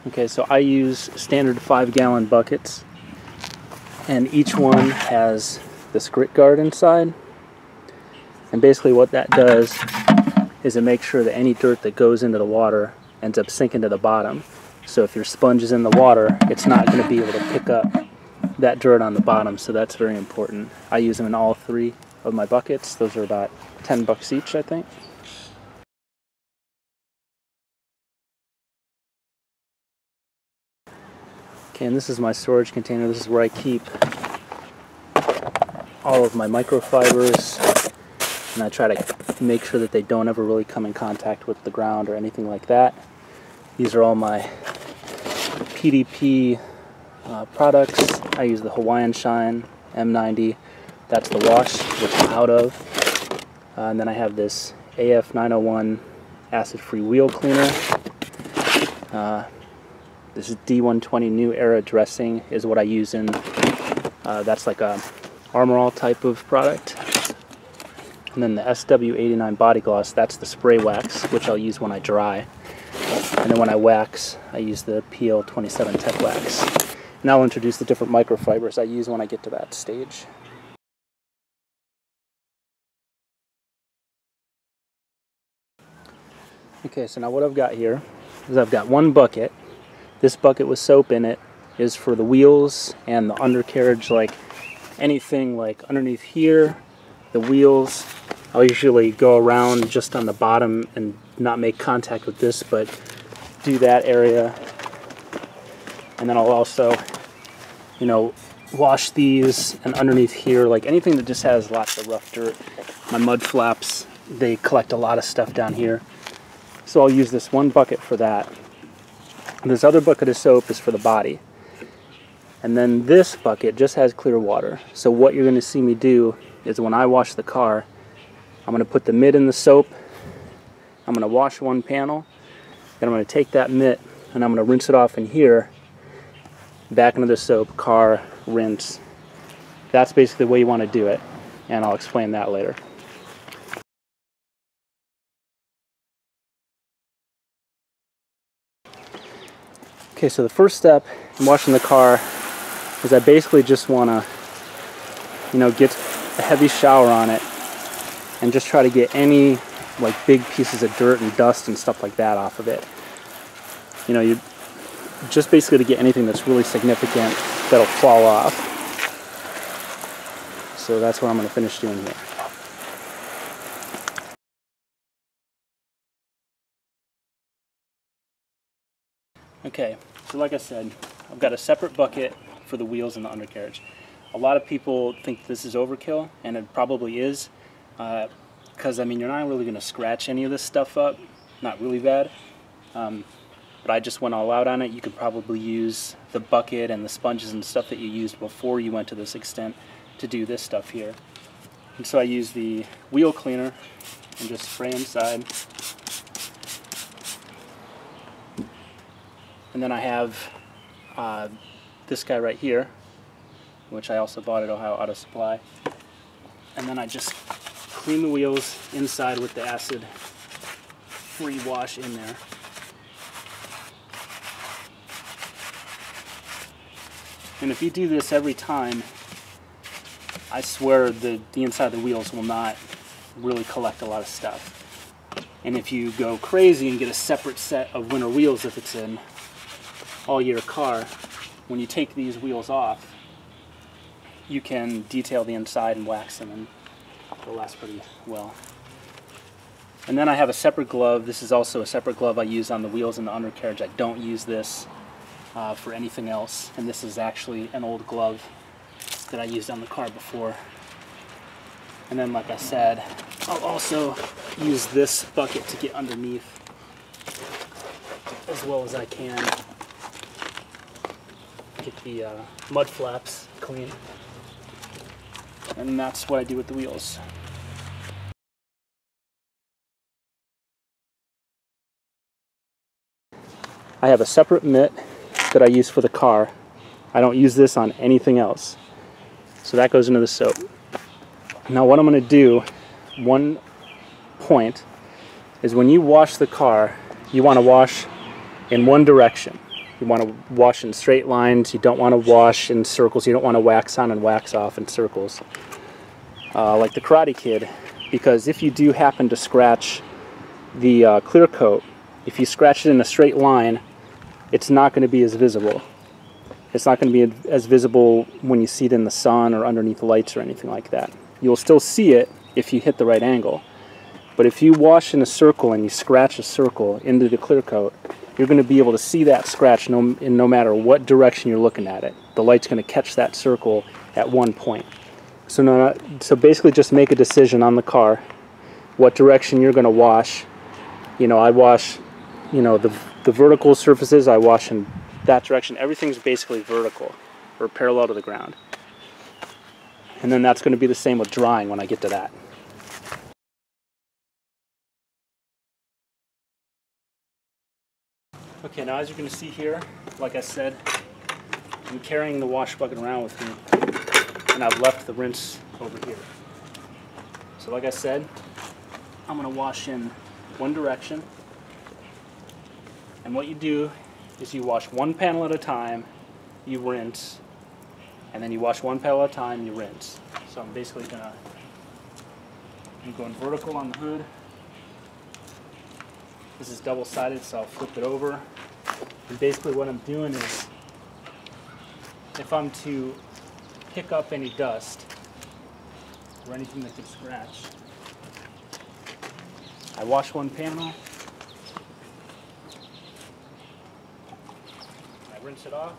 Okay, so I use standard 5-gallon buckets, and each one has this grit guard inside. And basically what that does is it makes sure that any dirt that goes into the water ends up sinking to the bottom. So if your sponge is in the water, it's not going to be able to pick up that dirt on the bottom, so that's very important. I use them in all 3 of my buckets. Those are about $10 each, I think. Okay, and this is my storage container. This is where I keep all of my microfibers, and I try to make sure that they don't ever really come in contact with the ground or anything like that. These are all my PDP products. I use the Hawaiian Shine M90. That's the wash, which I'm out of. And then I have this AF901 acid-free wheel cleaner. This is D120 New Era dressing is what I use in. That's like a Armor All type of product. And then the SW89 body gloss, that's the spray wax, which I'll use when I dry. And then when I wax, I use the PL27 Tech Wax. And I'll introduce the different microfibers I use when I get to that stage. Okay, so now what I've got here is I've got one bucket. This bucket with soap in it is for the wheels and the undercarriage, like anything like underneath here, the wheels. I'll usually go around just on the bottom and not make contact with this, but do that area. And then I'll also, you know, wash these, and underneath here, like anything that just has lots of rough dirt. My mud flaps, they collect a lot of stuff down here. So I'll use this one bucket for that. This other bucket of soap is for the body. And then this bucket just has clear water. So what you're going to see me do is when I wash the car, I'm going to put the mitt in the soap. I'm going to wash one panel. Then I'm going to take that mitt and I'm going to rinse it off in here. Back into the soap, car, rinse. That's basically the way you want to do it. And I'll explain that later. Okay, so the first step in washing the car is I basically just want to, you know, get a heavy shower on it and just try to get any like big pieces of dirt and dust and stuff like that off of it. You know, you just basically to get anything that's really significant that'll fall off. So that's what I'm going to finish doing here. Okay, so like I said, I've got a separate bucket for the wheels and the undercarriage. A lot of people think this is overkill, and it probably is, because I mean you're not really going to scratch any of this stuff up, not really bad, but I just went all out on it. You could probably use the bucket and the sponges and stuff that you used before you went to this extent to do this stuff here. And so I use the wheel cleaner and just spray inside. And then I have this guy right here, which I also bought at Ohio Auto Supply. And then I just clean the wheels inside with the acid-free wash in there. And if you do this every time, I swear the inside of the wheels will not really collect a lot of stuff. And if you go crazy and get a separate set of winter wheels if it's in all year car, when you take these wheels off, you can detail the inside and wax them, and it'll last pretty well. And then I have a separate glove. This is also a separate glove I use on the wheels and the undercarriage. I don't use this for anything else, and this is actually an old glove that I used on the car before. And then, like I said, I'll also use this bucket to get underneath as well as I can. Get the mud flaps clean. And that's what I do with the wheels. I have a separate mitt that I use for the car. I don't use this on anything else. So that goes into the soap. Now what I'm going to do, one point, is when you wash the car, you want to wash in one direction. You want to wash in straight lines. You don't want to wash in circles. You don't want to wax on and wax off in circles. Like the Karate Kid, because if you do happen to scratch the clear coat, if you scratch it in a straight line, it's not going to be as visible. It's not going to be as visible when you see it in the sun or underneath the lights or anything like that. You'll still see it if you hit the right angle. But if you wash in a circle and you scratch a circle into the clear coat, you're going to be able to see that scratch no matter what direction you're looking at it. The light's going to catch that circle at one point. So basically just make a decision on the car what direction you're going to wash. You know, I wash, you know, the vertical surfaces, I wash in that direction. Everything's basically vertical or parallel to the ground. And then that's going to be the same with drying when I get to that. Okay, now as you're going to see here, like I said, I'm carrying the wash bucket around with me, and I've left the rinse over here. So like I said, I'm going to wash in one direction, and what you do is you wash one panel at a time, you rinse, and then you wash one panel at a time, you rinse. So I'm basically I'm going vertical on the hood. This is double-sided, so I'll flip it over. And basically what I'm doing is, if I'm to pick up any dust or anything that could scratch, I wash one panel, I rinse it off,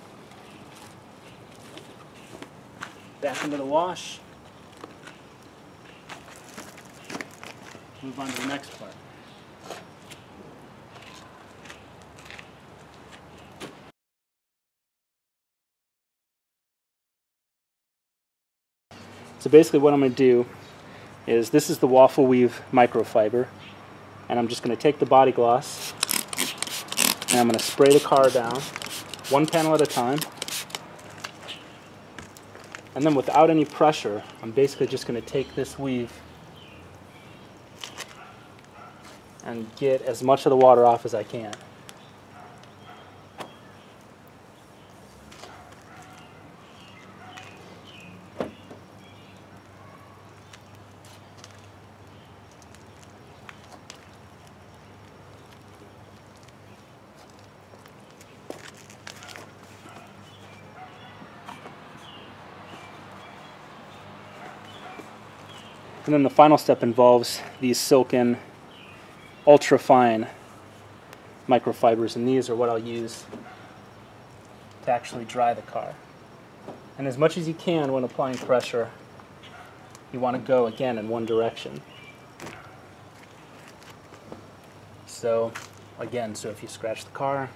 back into the wash, move on to the next part. So basically what I'm going to do is, this is the Waffle Weave microfiber, and I'm just going to take the body gloss and I'm going to spray the car down one panel at a time, and then without any pressure I'm basically just going to take this weave and get as much of the water off as I can. And then the final step involves these silken, ultra-fine microfibers, and these are what I'll use to actually dry the car. And as much as you can when applying pressure, you want to go again in one direction. So again, so if you scratch the car,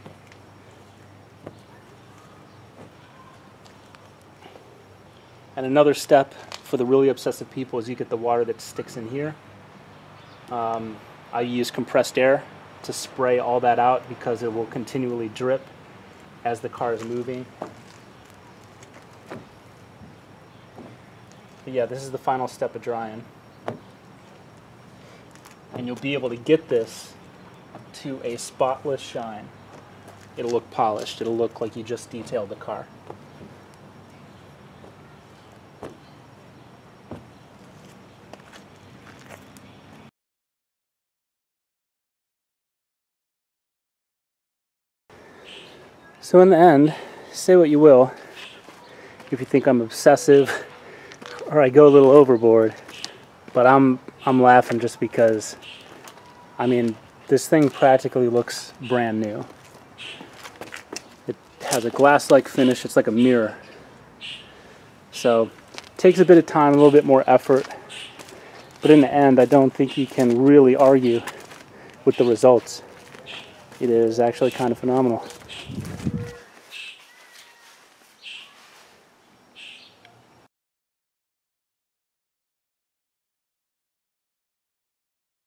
and another step for the really obsessive people is you get the water that sticks in here. I use compressed air to spray all that out because it will continually drip as the car is moving. But yeah, this is the final step of drying. And you'll be able to get this to a spotless shine. It'll look polished. It'll look like you just detailed the car. So in the end, say what you will, if you think I'm obsessive or I go a little overboard, but I'm laughing just because, I mean, this thing practically looks brand new. It has a glass-like finish. It's like a mirror. So it takes a bit of time, a little bit more effort, but in the end, I don't think you can really argue with the results. It is actually kind of phenomenal.